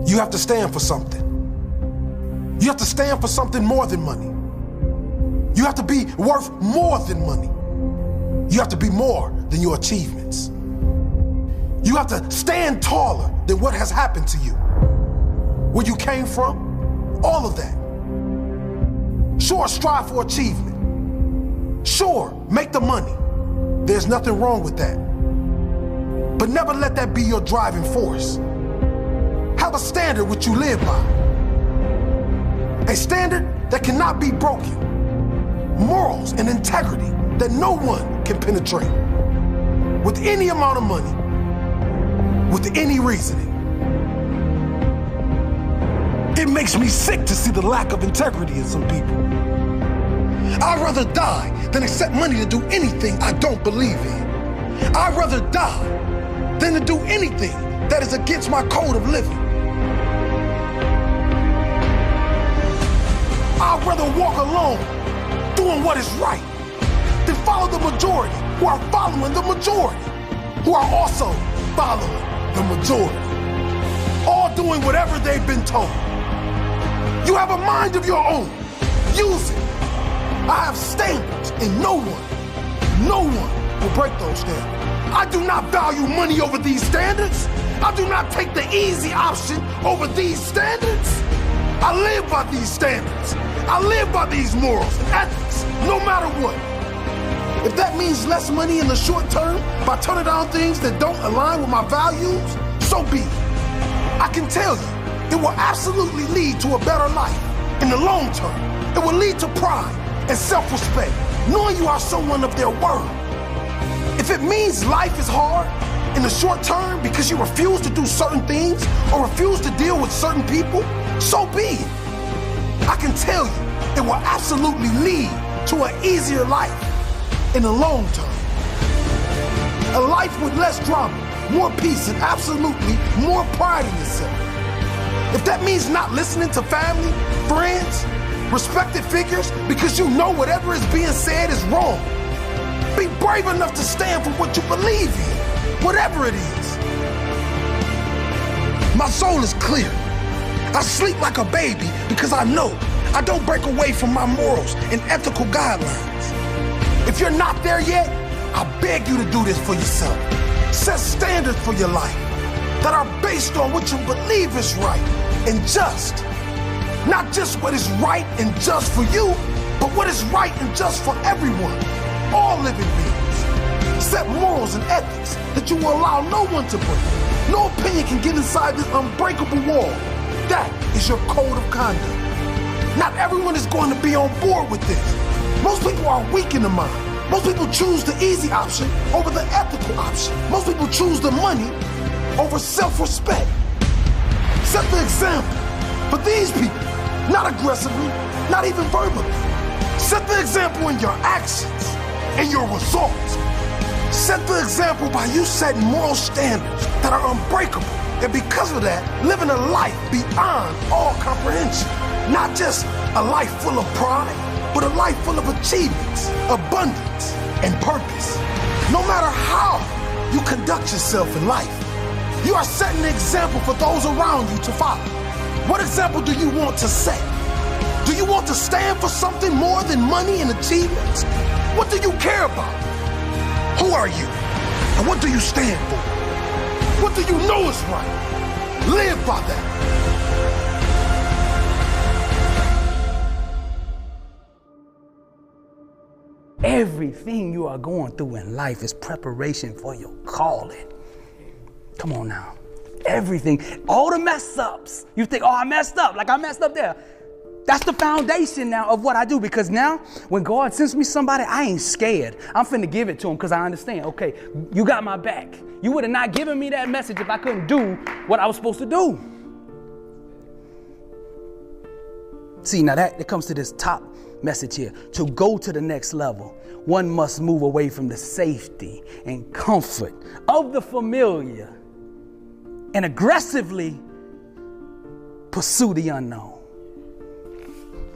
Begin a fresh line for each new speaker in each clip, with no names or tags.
You have to stand for something. You have to stand for something more than money. You have to be worth more than money. You have to be more than your achievements. You have to stand taller than what has happened to you. Where you came from, all of that. Sure, strive for achievement. Sure, make the money. There's nothing wrong with that. But never let that be your driving force. Have a standard which you live by. A standard that cannot be broken. Morals and integrity that no one can penetrate. With any amount of money. With any reasoning. It makes me sick to see the lack of integrity in some people. I'd rather die than accept money to do anything I don't believe in. I'd rather die than to do anything that is against my code of living. I'd rather walk alone doing what is right than follow the majority who are following the majority, who are also following the majority, all doing whatever they've been told. You have a mind of your own. Use it. I have standards, and no one will break those standards. I do not value money over these standards. I do not take the easy option over these standards. I live by these standards. I live by these morals and ethics, no matter what. If that means less money in the short term by turning down things that don't align with my values, so be it. I can tell you, it will absolutely lead to a better life. In the long term, it will lead to pride and self-respect, knowing you are someone of their word. If it means life is hard in the short term because you refuse to do certain things or refuse to deal with certain people, so be it. I can tell you, it will absolutely lead to an easier life in the long term. A life with less drama, more peace, and absolutely more pride in yourself. If that means not listening to family, friends, respected figures because you know whatever is being said is wrong, be brave enough to stand for what you believe in, whatever it is. My soul is clear. I sleep like a baby because I know I don't break away from my morals and ethical guidelines. If you're not there yet, I beg you to do this for yourself. Set standards for your life that are based on what you believe is right and just. Not just what is right and just for you, but what is right and just for everyone, all living beings. Set morals and ethics that you will allow no one to break. No opinion can get inside this unbreakable wall. That is your code of conduct. Not everyone is going to be on board with this. Most people are weak in the mind. Most people choose the easy option over the ethical option. Most people choose the money over self-respect. Set the example for these people, not aggressively, not even verbally. Set the example in your actions and your results. Set the example by you setting moral standards that are unbreakable. And because of that, living a life beyond all comprehension. Not just a life full of pride, but a life full of achievements, abundance, and purpose. No matter how you conduct yourself in life, you are setting an example for those around you to follow. What example do you want to set? Do you want to stand for something more than money and achievements? What do you care about? Who are you? And what do you stand for? What do you know is right? Live by that.
Everything you are going through in life is preparation for your calling. Come on now. Everything, all the mess ups. You think, oh, I messed up, like I messed up there. That's the foundation now of what I do, because now when God sends me somebody, I ain't scared. I'm finna give it to him because I understand, okay, you got my back. You would have not given me that message if I couldn't do what I was supposed to do. See, now that it comes to this top message here. To go to the next level, one must move away from the safety and comfort of the familiar and aggressively pursue the unknown.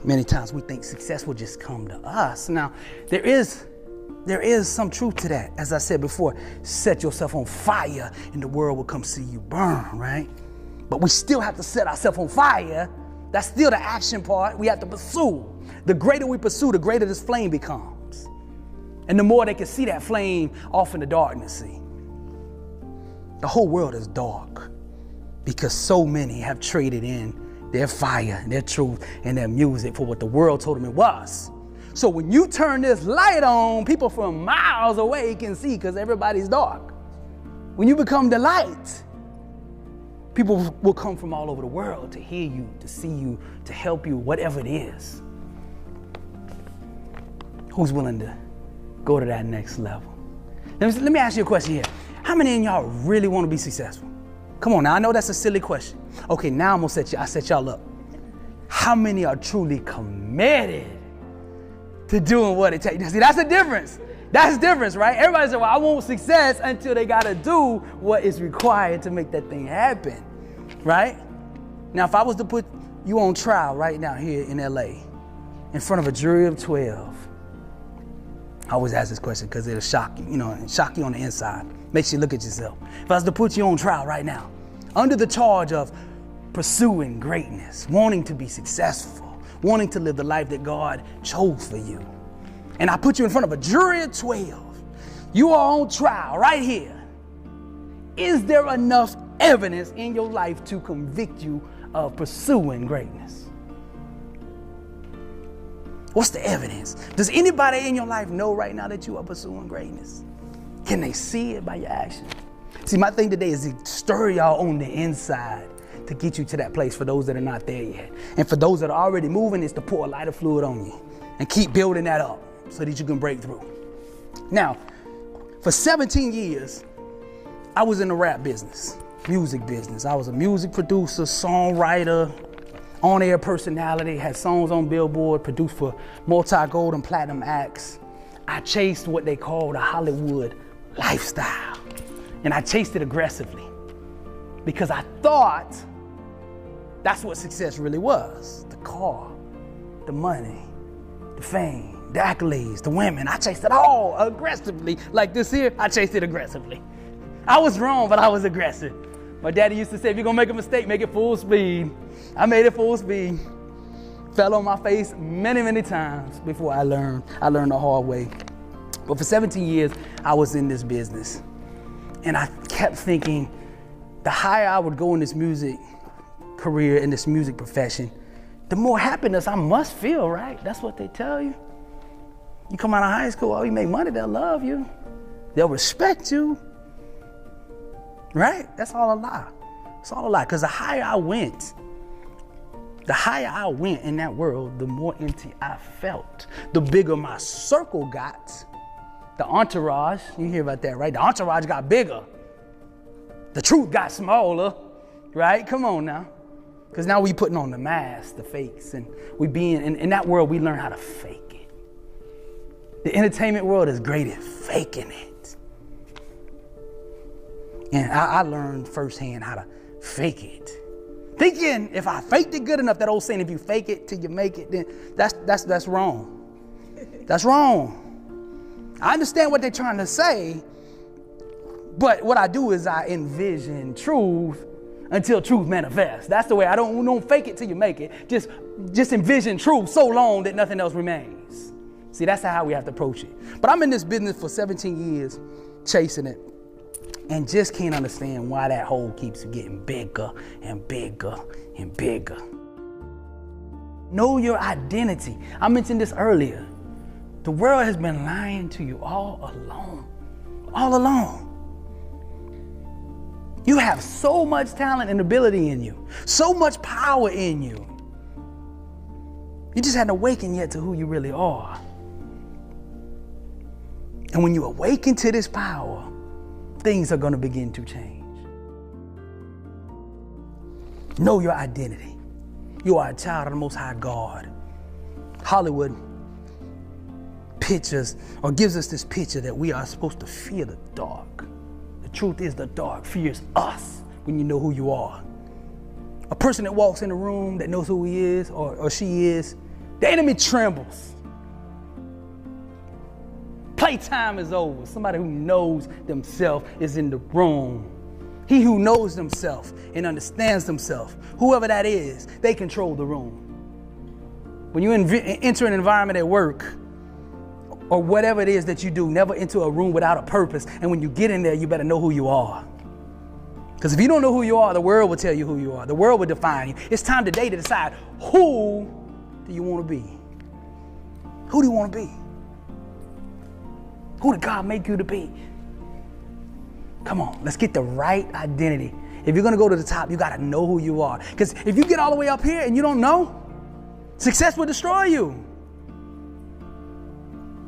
Many times we think success will just come to us. Now, there is There is some truth to that. As I said before, set yourself on fire and the world will come see you burn, right? But we still have to set ourselves on fire. That's still the action part. We have to pursue. The greater we pursue, the greater this flame becomes. And the more they can see that flame off in the darkness, see. The whole world is dark because so many have traded in their fire, their truth, and their music for what the world told them it was. So when you turn this light on, people from miles away can see because everybody's dark. When you become the light, people will come from all over the world to hear you, to see you, to help you, whatever it is. Who's willing to go to that next level? Let me ask you a question here. How many of y'all really want to be successful? Come on now, I know that's a silly question. Okay, now I'm gonna set y'all up. How many are truly committed to doing what it takes? See, that's the difference. That's the difference, right? Everybody says, well, I want success until they gotta do what is required to make that thing happen, right? Now, if I was to put you on trial right now here in LA, in front of a jury of 12, I always ask this question because it'll shock you, shock you on the inside. Makes you look at yourself. If I was to put you on trial right now, under the charge of pursuing greatness, wanting to be successful, wanting to live the life that God chose for you, and I put you in front of a jury of 12, you are on trial right here. Is there enough evidence in your life to convict you of pursuing greatness? What's the evidence? Does anybody in your life know right now that you are pursuing greatness? Can they see it by your actions? See, my thing today is to stir y'all on the inside to get you to that place for those that are not there yet. And for those that are already moving, is to pour a lighter fluid on you and keep building that up so that you can break through. Now, for 17 years, I was in the rap business, music business. I was a music producer, songwriter, on-air personality, had songs on Billboard, produced for multi-gold and platinum acts. I chased what they called a Hollywood lifestyle. And I chased it aggressively because I thought that's what success really was. The car, the money, the fame, the accolades, the women. I chased it all aggressively. Like this here, I chased it aggressively. I was wrong, but I was aggressive. My daddy used to say, if you're gonna make a mistake, make it full speed. I made it full speed. Fell on my face many, many times before I learned. I learned the hard way. But for 17 years, I was in this business. And I kept thinking, the higher I would go in this music career, in this music profession, the more happiness I must feel, right? That's what they tell you. You come out of high school, oh, you make money, they'll love you. They'll respect you. Right? That's all a lie. It's all a lie. Because the higher I went in that world, the more empty I felt. The bigger my circle got. The entourage, you hear about that, right? The entourage got bigger. The truth got smaller, right? Come on now. Because now we putting on the masks, the fakes, and we being, in that world, we learn how to fake it. The entertainment world is great at faking it. And I learned firsthand how to fake it. Thinking if I faked it good enough, that old saying, if you fake it till you make it, then that's wrong. That's wrong. I understand what they're trying to say, but what I do is I envision truth until truth manifests. That's the way. I don't fake it till you make it. Just envision truth so long that nothing else remains. See, that's how we have to approach it. But I'm in this business for 17 years, chasing it, and just can't understand why that hole keeps getting bigger and bigger and bigger. Know your identity. I mentioned this earlier. The world has been lying to you all along. All along. You have so much talent and ability in you. So much power in you. You just hadn't awakened yet to who you really are. And when you awaken to this power, things are going to begin to change. Know your identity. You are a child of the Most High God. Hollywood pictures or gives us this picture that we are supposed to fear the dark. The truth is the dark fears us when you know who you are. A person that walks in a room that knows who he is or she is, the enemy trembles. playtime is over. Somebody who knows themselves is in the room. He who knows themselves and understands themselves, whoever that is, they control the room. When you enter an environment at work or whatever it is that you do, never enter a room without a purpose. And when you get in there, you better know who you are. Because if you don't know who you are, the world will tell you who you are. The world will define you. It's time today to decide, who do you want to be? Who do you want to be? Who did God make you to be? Come on, let's get the right identity. If you're going to go to the top, you got to know who you are. Because if you get all the way up here and you don't know, success will destroy you.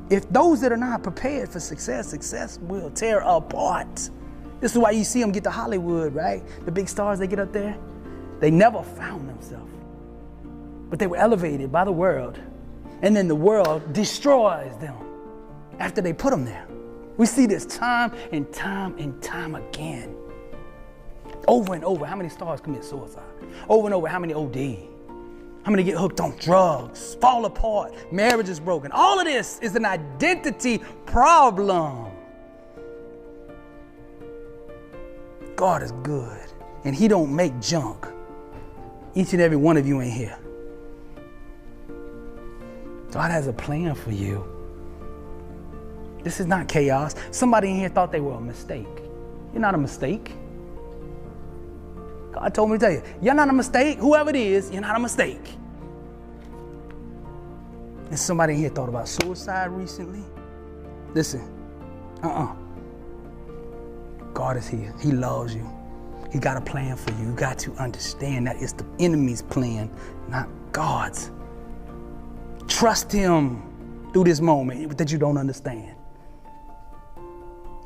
If those that are not prepared for success, success will tear apart. This is why you see them get to Hollywood, right? The big stars, they get up there. They never found themselves. But they were elevated by the world. And then the world destroys them after they put them there. We see this time and time and time again. Over and over, how many stars commit suicide? Over and over, how many OD? How many get hooked on drugs, fall apart, marriage is broken? All of this is an identity problem. God is good, and he don't make junk. Each and every one of you in here. God has a plan for you. This is not chaos. Somebody in here thought they were a mistake. You're not a mistake. God told me to tell you, you're not a mistake. Whoever it is, you're not a mistake. And somebody in here thought about suicide recently. Listen, God is here. He loves you. He got a plan for you. You got to understand that it's the enemy's plan, not God's. Trust him through this moment that you don't understand.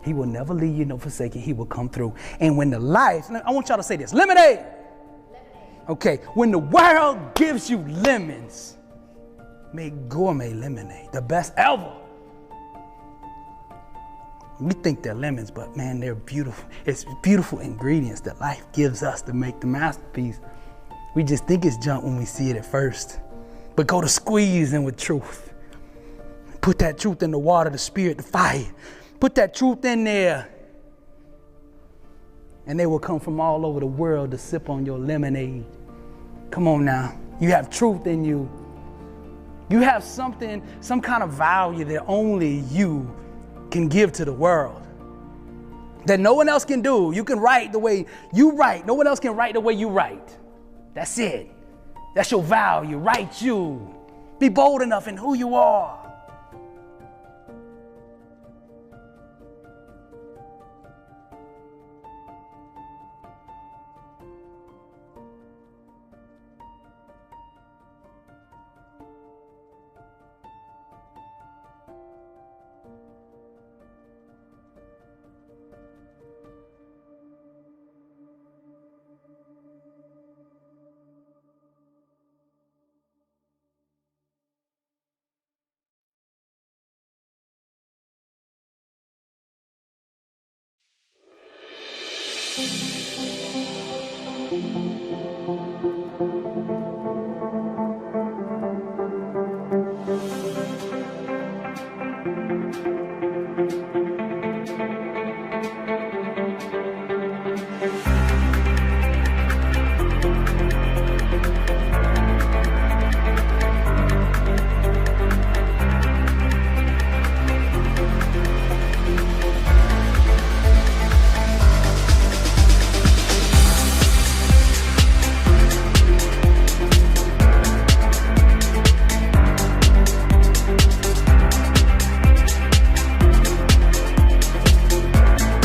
He will never leave you nor forsake you. He will come through. And when the life, I want y'all to say this, lemonade. Okay, when the world gives you lemons, make gourmet lemonade, the best ever. We think they're lemons, but man, they're beautiful. It's beautiful ingredients that life gives us to make the masterpiece. We just think it's junk when we see it at first. But go to squeezing with truth. Put that truth in the water, the spirit, the fire. Put that truth in there. And they will come from all over the world to sip on your lemonade. Come on now. You have truth in you. You have something, some kind of value that only you can give to the world. That no one else can do. You can write the way you write. No one else can write the way you write. That's it. That's your value. Write you. Be bold enough in who you are.